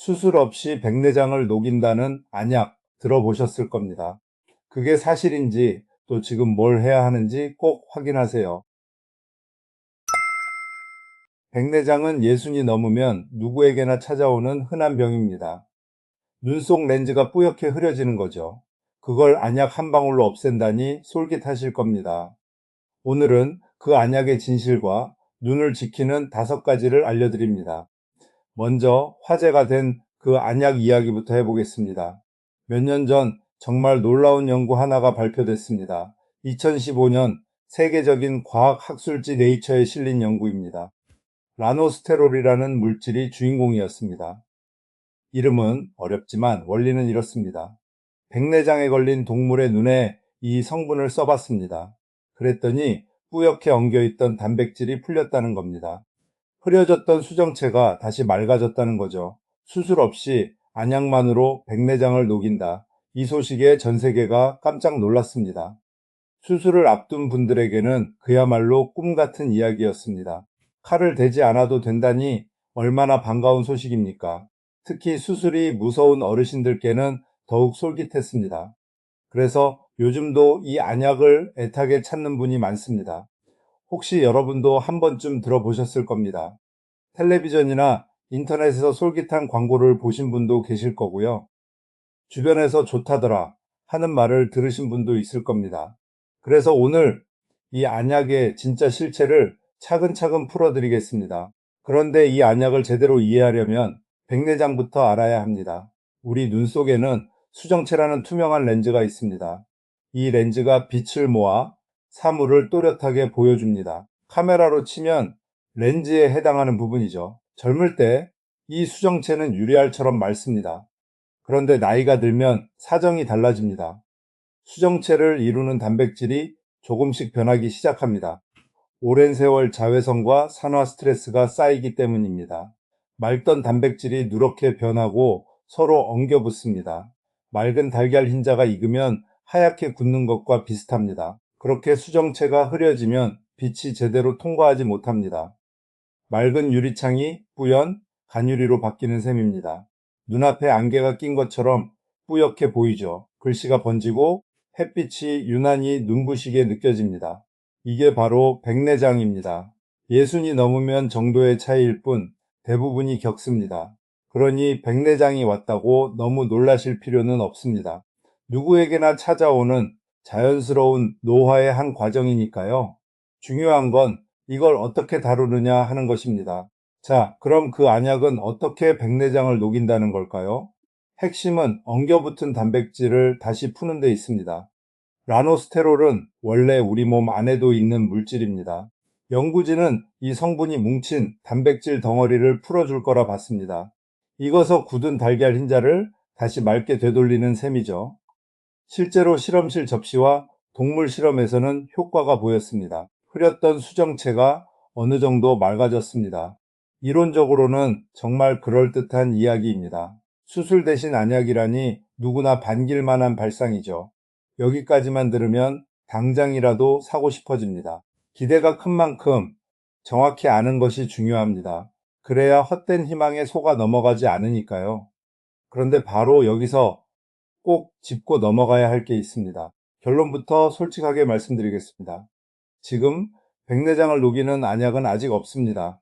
수술 없이 백내장을 녹인다는 안약 들어보셨을 겁니다. 그게 사실인지 또 지금 뭘 해야 하는지 꼭 확인하세요. 백내장은 예순이 넘으면 누구에게나 찾아오는 흔한 병입니다. 눈 속 렌즈가 뿌옇게 흐려지는 거죠. 그걸 안약 한 방울로 없앤다니 솔깃하실 겁니다. 오늘은 그 안약의 진실과 눈을 지키는 5가지를 알려드립니다. 먼저 화제가 된 그 안약 이야기부터 해보겠습니다. 몇 년 전 정말 놀라운 연구 하나가 발표됐습니다. 2015년 세계적인 과학학술지 네이처에 실린 연구입니다. 라노스테롤이라는 물질이 주인공이었습니다. 이름은 어렵지만 원리는 이렇습니다. 백내장에 걸린 동물의 눈에 이 성분을 써봤습니다. 그랬더니 뿌옇게 엉겨있던 단백질이 풀렸다는 겁니다. 흐려졌던 수정체가 다시 맑아졌다는 거죠. 수술 없이 안약만으로 백내장을 녹인다. 이 소식에 전 세계가 깜짝 놀랐습니다. 수술을 앞둔 분들에게는 그야말로 꿈 같은 이야기였습니다. 칼을 대지 않아도 된다니 얼마나 반가운 소식입니까? 특히 수술이 무서운 어르신들께는 더욱 솔깃했습니다. 그래서 요즘도 이 안약을 애타게 찾는 분이 많습니다. 혹시 여러분도 한 번쯤 들어보셨을 겁니다. 텔레비전이나 인터넷에서 솔깃한 광고를 보신 분도 계실 거고요. 주변에서 좋다더라 하는 말을 들으신 분도 있을 겁니다. 그래서 오늘 이 안약의 진짜 실체를 차근차근 풀어드리겠습니다. 그런데 이 안약을 제대로 이해하려면 백내장부터 알아야 합니다. 우리 눈 속에는 수정체라는 투명한 렌즈가 있습니다. 이 렌즈가 빛을 모아 사물을 또렷하게 보여줍니다. 카메라로 치면 렌즈에 해당하는 부분이죠. 젊을 때 이 수정체는 유리알처럼 맑습니다. 그런데 나이가 들면 사정이 달라집니다. 수정체를 이루는 단백질이 조금씩 변하기 시작합니다. 오랜 세월 자외선과 산화 스트레스가 쌓이기 때문입니다. 맑던 단백질이 누렇게 변하고 서로 엉겨 붙습니다. 맑은 달걀 흰자가 익으면 하얗게 굳는 것과 비슷합니다. 그렇게 수정체가 흐려지면 빛이 제대로 통과하지 못합니다. 맑은 유리창이 뿌연 간유리로 바뀌는 셈입니다. 눈앞에 안개가 낀 것처럼 뿌옇게 보이죠. 글씨가 번지고 햇빛이 유난히 눈부시게 느껴집니다. 이게 바로 백내장입니다. 예순이 넘으면 정도의 차이일 뿐 대부분이 겪습니다. 그러니 백내장이 왔다고 너무 놀라실 필요는 없습니다. 누구에게나 찾아오는 자연스러운 노화의 한 과정이니까요. 중요한 건 이걸 어떻게 다루느냐 하는 것입니다. 자, 그럼 그 안약은 어떻게 백내장을 녹인다는 걸까요? 핵심은 엉겨붙은 단백질을 다시 푸는 데 있습니다. 라노스테롤은 원래 우리 몸 안에도 있는 물질입니다. 연구진은 이 성분이 뭉친 단백질 덩어리를 풀어줄 거라 봤습니다. 익어서 굳은 달걀 흰자를 다시 맑게 되돌리는 셈이죠. 실제로 실험실 접시와 동물 실험에서는 효과가 보였습니다. 흐렸던 수정체가 어느 정도 맑아졌습니다. 이론적으로는 정말 그럴듯한 이야기입니다. 수술 대신 안약이라니 누구나 반길 만한 발상이죠. 여기까지만 들으면 당장이라도 사고 싶어집니다. 기대가 큰 만큼 정확히 아는 것이 중요합니다. 그래야 헛된 희망에 속아 넘어가지 않으니까요. 그런데 바로 여기서 꼭 짚고 넘어가야 할 게 있습니다. 결론부터 솔직하게 말씀드리겠습니다. 지금 백내장을 녹이는 안약은 아직 없습니다.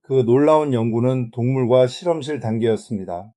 그 놀라운 연구는 동물과 실험실 단계였습니다.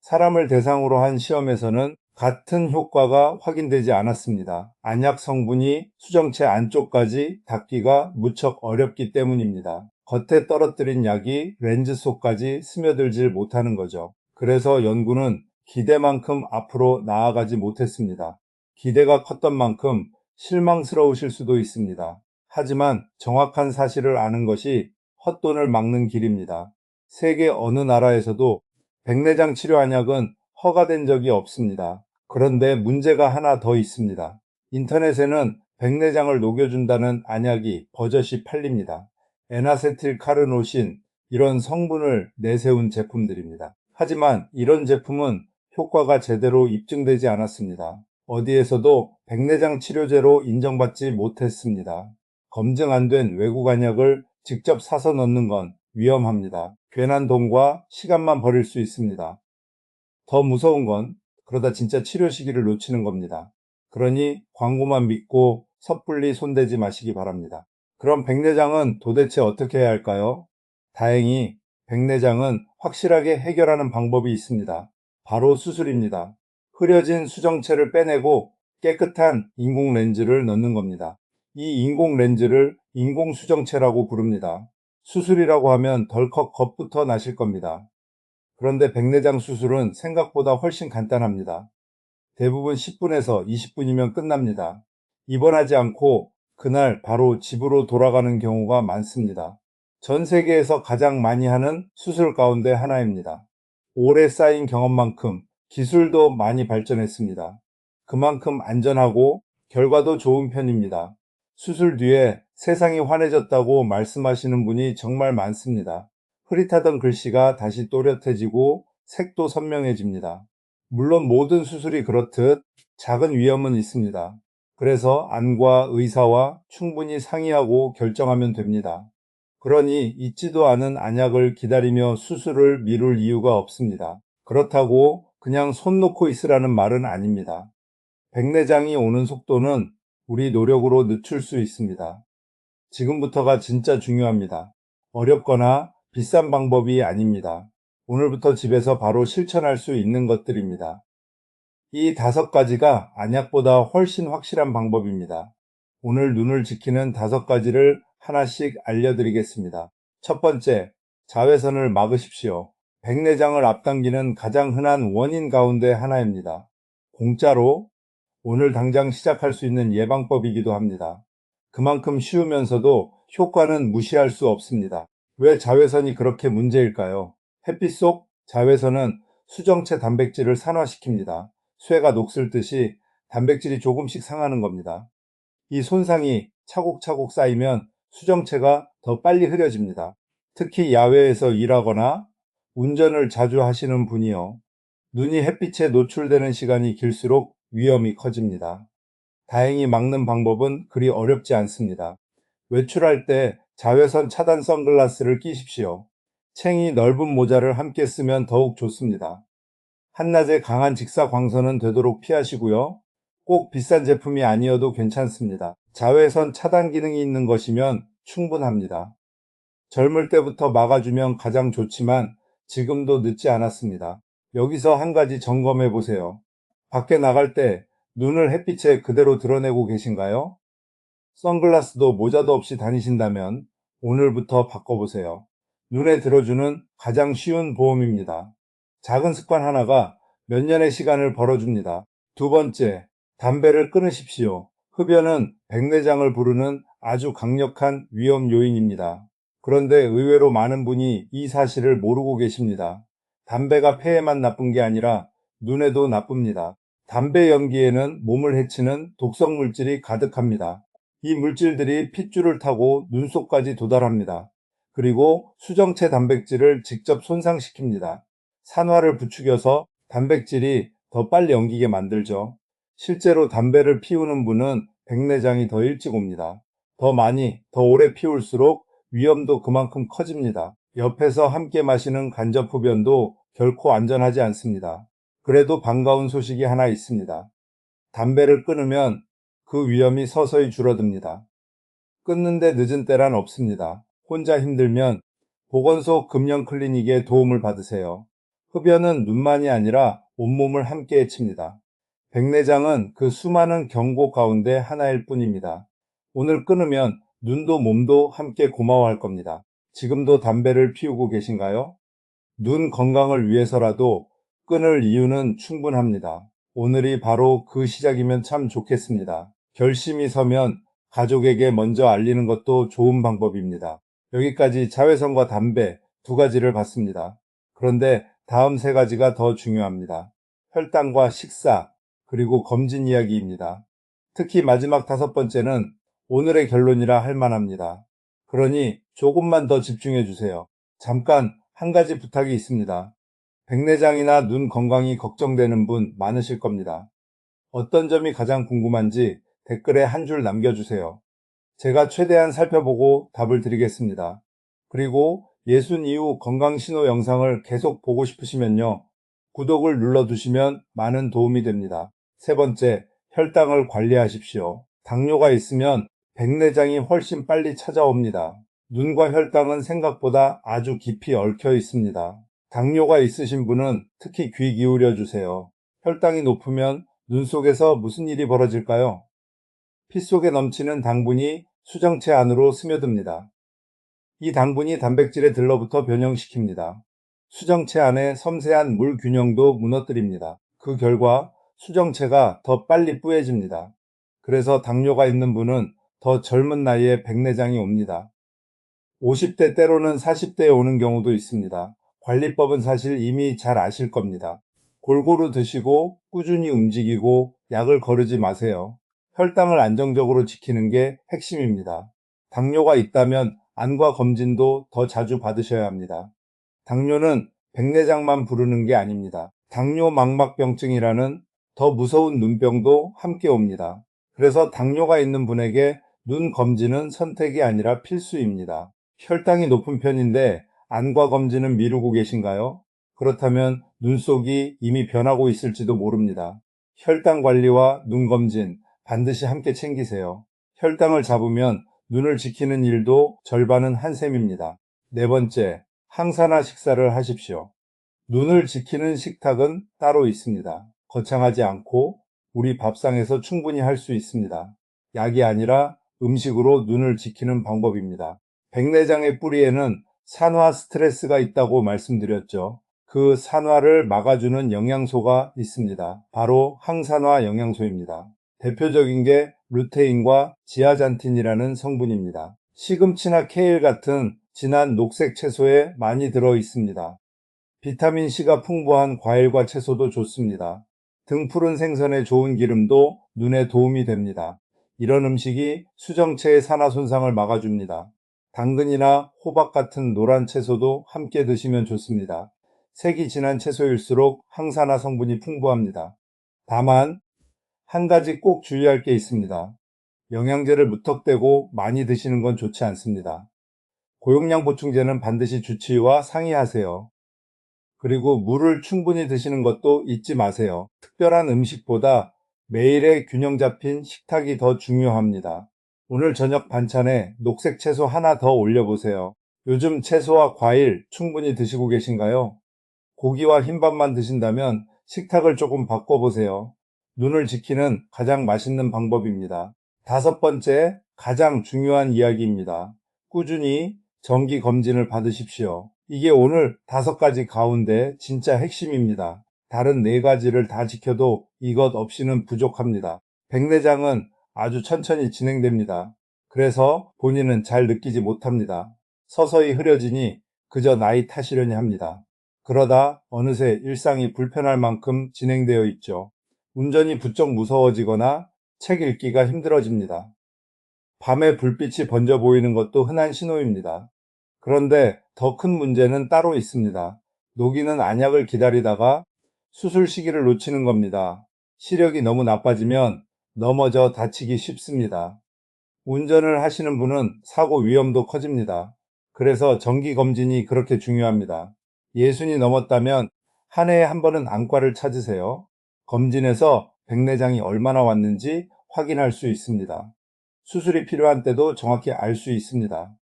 사람을 대상으로 한 시험에서는 같은 효과가 확인되지 않았습니다. 안약 성분이 수정체 안쪽까지 닿기가 무척 어렵기 때문입니다. 겉에 떨어뜨린 약이 렌즈 속까지 스며들질 못하는 거죠. 그래서 연구는 기대만큼 앞으로 나아가지 못했습니다. 기대가 컸던 만큼 실망스러우실 수도 있습니다. 하지만 정확한 사실을 아는 것이 헛돈을 막는 길입니다. 세계 어느 나라에서도 백내장 치료 안약은 허가된 적이 없습니다. 그런데 문제가 하나 더 있습니다. 인터넷에는 백내장을 녹여준다는 안약이 버젓이 팔립니다. 에나세틸 카르노신 이런 성분을 내세운 제품들입니다. 하지만 이런 제품은 효과가 제대로 입증되지 않았습니다. 어디에서도 백내장 치료제로 인정받지 못했습니다. 검증 안 된 외국 안약을 직접 사서 넣는 건 위험합니다. 괜한 돈과 시간만 버릴 수 있습니다. 더 무서운 건 그러다 진짜 치료 시기를 놓치는 겁니다. 그러니 광고만 믿고 섣불리 손대지 마시기 바랍니다. 그럼 백내장은 도대체 어떻게 해야 할까요? 다행히 백내장은 확실하게 해결하는 방법이 있습니다. 바로 수술입니다. 흐려진 수정체를 빼내고 깨끗한 인공 렌즈를 넣는 겁니다. 이 인공 렌즈를 인공 수정체라고 부릅니다. 수술이라고 하면 덜컥 겁부터 나실 겁니다. 그런데 백내장 수술은 생각보다 훨씬 간단합니다. 대부분 10분에서 20분이면 끝납니다. 입원하지 않고 그날 바로 집으로 돌아가는 경우가 많습니다. 전 세계에서 가장 많이 하는 수술 가운데 하나입니다. 오래 쌓인 경험만큼 기술도 많이 발전했습니다. 그만큼 안전하고 결과도 좋은 편입니다. 수술 뒤에 세상이 환해졌다고 말씀하시는 분이 정말 많습니다. 흐릿하던 글씨가 다시 또렷해지고 색도 선명해집니다. 물론 모든 수술이 그렇듯 작은 위험은 있습니다. 그래서 안과 의사와 충분히 상의하고 결정하면 됩니다. 그러니 잊지도 않은 안약을 기다리며 수술을 미룰 이유가 없습니다. 그렇다고 그냥 손 놓고 있으라는 말은 아닙니다. 백내장이 오는 속도는 우리 노력으로 늦출 수 있습니다. 지금부터가 진짜 중요합니다. 어렵거나 비싼 방법이 아닙니다. 오늘부터 집에서 바로 실천할 수 있는 것들입니다. 이 5가지가 안약보다 훨씬 확실한 방법입니다. 오늘 눈을 지키는 5가지를 하나씩 알려드리겠습니다. 첫 번째, 자외선을 막으십시오. 백내장을 앞당기는 가장 흔한 원인 가운데 하나입니다. 공짜로 오늘 당장 시작할 수 있는 예방법이기도 합니다. 그만큼 쉬우면서도 효과는 무시할 수 없습니다. 왜 자외선이 그렇게 문제일까요? 햇빛 속 자외선은 수정체 단백질을 산화시킵니다. 쇠가 녹슬 듯이 단백질이 조금씩 상하는 겁니다. 이 손상이 차곡차곡 쌓이면 수정체가 더 빨리 흐려집니다. 특히 야외에서 일하거나 운전을 자주 하시는 분이요. 눈이 햇빛에 노출되는 시간이 길수록 위험이 커집니다. 다행히 막는 방법은 그리 어렵지 않습니다. 외출할 때 자외선 차단 선글라스를 끼십시오. 챙이 넓은 모자를 함께 쓰면 더욱 좋습니다. 한낮에 강한 직사 광선은 되도록 피하시고요. 꼭 비싼 제품이 아니어도 괜찮습니다. 자외선 차단 기능이 있는 것이면 충분합니다. 젊을 때부터 막아주면 가장 좋지만 지금도 늦지 않았습니다. 여기서 한 가지 점검해 보세요. 밖에 나갈 때 눈을 햇빛에 그대로 드러내고 계신가요? 선글라스도 모자도 없이 다니신다면 오늘부터 바꿔보세요. 눈에 들어주는 가장 쉬운 보험입니다. 작은 습관 하나가 몇 년의 시간을 벌어줍니다. 두 번째, 담배를 끊으십시오. 흡연은 백내장을 부르는 아주 강력한 위험 요인입니다. 그런데 의외로 많은 분이 이 사실을 모르고 계십니다. 담배가 폐에만 나쁜 게 아니라 눈에도 나쁩니다. 담배 연기에는 몸을 해치는 독성 물질이 가득합니다. 이 물질들이 핏줄을 타고 눈 속까지 도달합니다. 그리고 수정체 단백질을 직접 손상시킵니다. 산화를 부추겨서 단백질이 더 빨리 엉기게 만들죠. 실제로 담배를 피우는 분은 백내장이 더 일찍 옵니다. 더 많이, 더 오래 피울수록 위험도 그만큼 커집니다. 옆에서 함께 마시는 간접 흡연도 결코 안전하지 않습니다. 그래도 반가운 소식이 하나 있습니다. 담배를 끊으면 그 위험이 서서히 줄어듭니다. 끊는데 늦은 때란 없습니다. 혼자 힘들면 보건소 금연 클리닉의 도움을 받으세요. 흡연은 눈만이 아니라 온몸을 함께 해칩니다. 백내장은 그 수많은 경고 가운데 하나일 뿐입니다. 오늘 끊으면 눈도 몸도 함께 고마워할 겁니다. 지금도 담배를 피우고 계신가요? 눈 건강을 위해서라도 끊을 이유는 충분합니다. 오늘이 바로 그 시작이면 참 좋겠습니다. 결심이 서면 가족에게 먼저 알리는 것도 좋은 방법입니다. 여기까지 자외선과 담배 2가지를 봤습니다. 그런데 다음 3가지가 더 중요합니다. 혈당과 식사, 그리고 검진 이야기입니다. 특히 마지막 5번째는 오늘의 결론이라 할 만합니다. 그러니 조금만 더 집중해 주세요. 잠깐 한 가지 부탁이 있습니다. 백내장이나 눈 건강이 걱정되는 분 많으실 겁니다. 어떤 점이 가장 궁금한지 댓글에 한 줄 남겨주세요. 제가 최대한 살펴보고 답을 드리겠습니다. 그리고 예순 이후 건강신호 영상을 계속 보고 싶으시면요. 구독을 눌러두시면 많은 도움이 됩니다. 세 번째, 혈당을 관리하십시오. 당뇨가 있으면 백내장이 훨씬 빨리 찾아옵니다. 눈과 혈당은 생각보다 아주 깊이 얽혀 있습니다. 당뇨가 있으신 분은 특히 귀 기울여 주세요. 혈당이 높으면 눈 속에서 무슨 일이 벌어질까요? 피 속에 넘치는 당분이 수정체 안으로 스며듭니다. 이 당분이 단백질에 들러붙어 변형시킵니다. 수정체 안의 섬세한 물 균형도 무너뜨립니다. 그 결과 수정체가 더 빨리 뿌얘집니다. 그래서 당뇨가 있는 분은 더 젊은 나이에 백내장이 옵니다. 50대 때로는 40대에 오는 경우도 있습니다. 관리법은 사실 이미 잘 아실 겁니다. 골고루 드시고 꾸준히 움직이고 약을 거르지 마세요. 혈당을 안정적으로 지키는 게 핵심입니다. 당뇨가 있다면 안과 검진도 더 자주 받으셔야 합니다. 당뇨는 백내장만 부르는 게 아닙니다. 당뇨 망막병증이라는 더 무서운 눈병도 함께 옵니다. 그래서 당뇨가 있는 분에게 눈 검진은 선택이 아니라 필수입니다. 혈당이 높은 편인데 안과 검진은 미루고 계신가요? 그렇다면 눈 속이 이미 변하고 있을지도 모릅니다. 혈당 관리와 눈 검진 반드시 함께 챙기세요. 혈당을 잡으면 눈을 지키는 일도 절반은 한 셈입니다. 네 번째, 항산화 식사를 하십시오. 눈을 지키는 식탁은 따로 있습니다. 거창하지 않고 우리 밥상에서 충분히 할 수 있습니다. 약이 아니라 음식으로 눈을 지키는 방법입니다. 백내장의 뿌리에는 산화 스트레스가 있다고 말씀드렸죠. 그 산화를 막아주는 영양소가 있습니다. 바로 항산화 영양소입니다. 대표적인 게 루테인과 지아잔틴이라는 성분입니다. 시금치나 케일 같은 진한 녹색 채소에 많이 들어 있습니다. 비타민C가 풍부한 과일과 채소도 좋습니다. 등푸른 생선의 좋은 기름도 눈에 도움이 됩니다. 이런 음식이 수정체의 산화 손상을 막아줍니다. 당근이나 호박 같은 노란 채소도 함께 드시면 좋습니다. 색이 진한 채소일수록 항산화 성분이 풍부합니다. 다만 한 가지 꼭 주의할 게 있습니다. 영양제를 무턱대고 많이 드시는 건 좋지 않습니다. 고용량 보충제는 반드시 주치의와 상의하세요. 그리고 물을 충분히 드시는 것도 잊지 마세요. 특별한 음식보다 매일의 균형 잡힌 식탁이 더 중요합니다. 오늘 저녁 반찬에 녹색 채소 하나 더 올려보세요. 요즘 채소와 과일 충분히 드시고 계신가요? 고기와 흰밥만 드신다면 식탁을 조금 바꿔보세요. 눈을 지키는 가장 맛있는 방법입니다. 다섯 번째, 가장 중요한 이야기입니다. 꾸준히 정기 검진을 받으십시오. 이게 오늘 다섯 가지 가운데 진짜 핵심입니다. 다른 네 가지를 다 지켜도 이것 없이는 부족합니다. 백내장은 아주 천천히 진행됩니다. 그래서 본인은 잘 느끼지 못합니다. 서서히 흐려지니 그저 나이 탓이려니 합니다. 그러다 어느새 일상이 불편할 만큼 진행되어 있죠. 운전이 부쩍 무서워지거나 책 읽기가 힘들어집니다. 밤에 불빛이 번져 보이는 것도 흔한 신호입니다. 그런데 더 큰 문제는 따로 있습니다. 녹이는 안약을 기다리다가 수술 시기를 놓치는 겁니다. 시력이 너무 나빠지면 넘어져 다치기 쉽습니다. 운전을 하시는 분은 사고 위험도 커집니다. 그래서 정기 검진이 그렇게 중요합니다. 예순이 넘었다면 한 해에 한 번은 안과를 찾으세요. 검진에서 백내장이 얼마나 왔는지 확인할 수 있습니다. 수술이 필요한 때도 정확히 알 수 있습니다.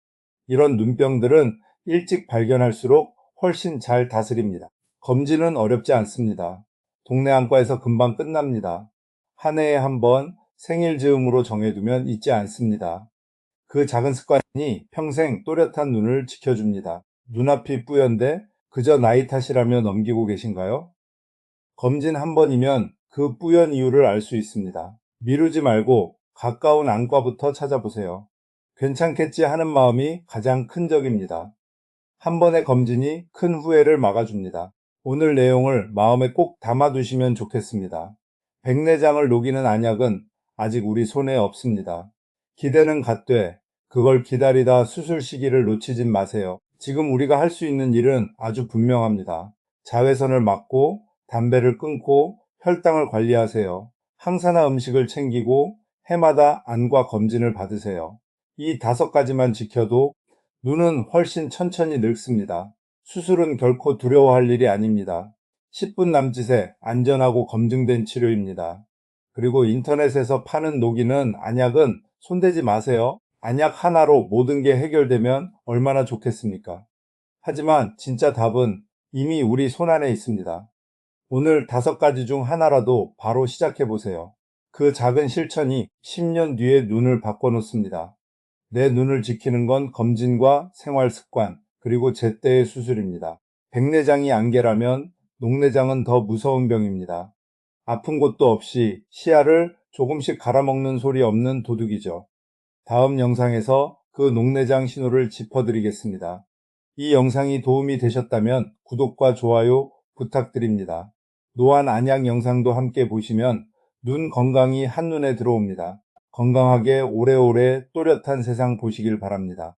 이런 눈병들은 일찍 발견할수록 훨씬 잘 다스립니다. 검진은 어렵지 않습니다. 동네 안과에서 금방 끝납니다. 한 해에 한 번 생일 즈음으로 정해두면 잊지 않습니다. 그 작은 습관이 평생 또렷한 눈을 지켜줍니다. 눈앞이 뿌연데 그저 나이 탓이라며 넘기고 계신가요? 검진 한 번이면 그 뿌연 이유를 알 수 있습니다. 미루지 말고 가까운 안과부터 찾아보세요. 괜찮겠지 하는 마음이 가장 큰 적입니다. 한 번의 검진이 큰 후회를 막아줍니다. 오늘 내용을 마음에 꼭 담아두시면 좋겠습니다. 백내장을 녹이는 안약은 아직 우리 손에 없습니다. 기대는 갖되 그걸 기다리다 수술 시기를 놓치지 마세요. 지금 우리가 할 수 있는 일은 아주 분명합니다. 자외선을 막고 담배를 끊고 혈당을 관리하세요. 항산화 음식을 챙기고 해마다 안과 검진을 받으세요. 이 다섯 가지만 지켜도 눈은 훨씬 천천히 늙습니다. 수술은 결코 두려워할 일이 아닙니다. 10분 남짓에 안전하고 검증된 치료입니다. 그리고 인터넷에서 파는 녹이는 안약은 손대지 마세요. 안약 하나로 모든 게 해결되면 얼마나 좋겠습니까? 하지만 진짜 답은 이미 우리 손안에 있습니다. 오늘 5가지 중 하나라도 바로 시작해 보세요. 그 작은 실천이 10년 뒤에 눈을 바꿔놓습니다. 내 눈을 지키는 건 검진과 생활 습관, 그리고 제때의 수술입니다. 백내장이 안개라면 녹내장은 더 무서운 병입니다. 아픈 곳도 없이 시야를 조금씩 갈아먹는 소리 없는 도둑이죠. 다음 영상에서 그 녹내장 신호를 짚어드리겠습니다. 이 영상이 도움이 되셨다면 구독과 좋아요 부탁드립니다. 노안 안약 영상도 함께 보시면 눈 건강이 한눈에 들어옵니다. 건강하게 오래오래 또렷한 세상 보시길 바랍니다.